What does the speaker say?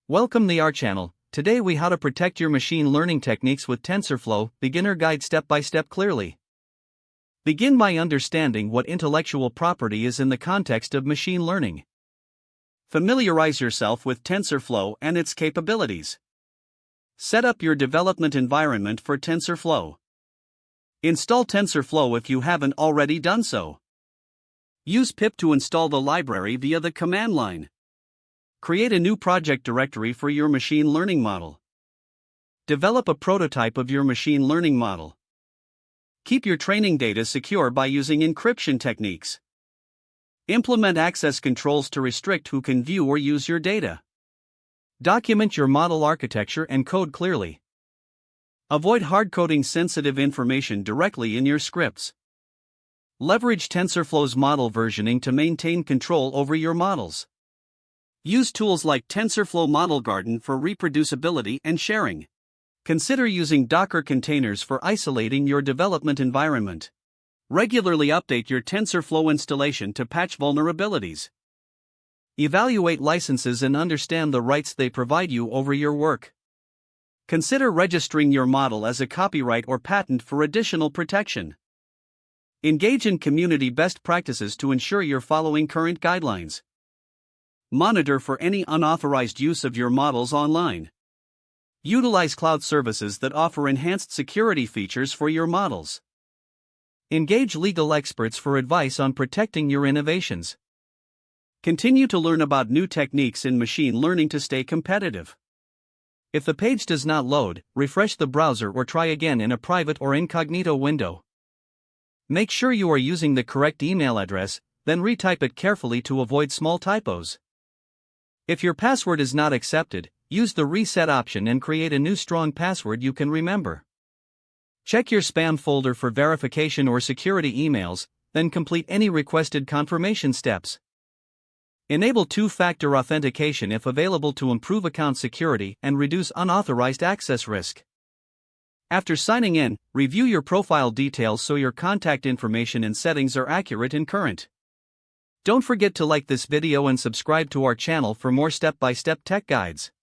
Welcome to our channel. Today we how to protect your machine learning techniques with TensorFlow, beginner guide step by step clearly. Begin by understanding what intellectual property is in the context of machine learning. Familiarize yourself with TensorFlow and its capabilities. Set up your development environment for TensorFlow. Install TensorFlow if you haven't already done so. Use pip to install the library via the command line. Create a new project directory for your machine learning model. Develop a prototype of your machine learning model. Keep your training data secure by using encryption techniques. Implement access controls to restrict who can view or use your data. Document your model architecture and code clearly. Avoid hard-coding sensitive information directly in your scripts. Leverage TensorFlow's model versioning to maintain control over your models. Use tools like TensorFlow Model Garden for reproducibility and sharing. Consider using Docker containers for isolating your development environment. Regularly update your TensorFlow installation to patch vulnerabilities. Evaluate licenses and understand the rights they provide you over your work. Consider registering your model as a copyright or patent for additional protection. Engage in community best practices to ensure you're following current guidelines. Monitor for any unauthorized use of your models online. Utilize cloud services that offer enhanced security features for your models. Engage legal experts for advice on protecting your innovations. Continue to learn about new techniques in machine learning to stay competitive. If the page does not load, refresh the browser or try again in a private or incognito window. Make sure you are using the correct email address, then retype it carefully to avoid small typos. If your password is not accepted, use the reset option and create a new strong password you can remember. Check your spam folder for verification or security emails, then complete any requested confirmation steps. Enable two-factor authentication if available to improve account security and reduce unauthorized access risk. After signing in, review your profile details so your contact information and settings are accurate and current. Don't forget to like this video and subscribe to our channel for more step-by-step tech guides.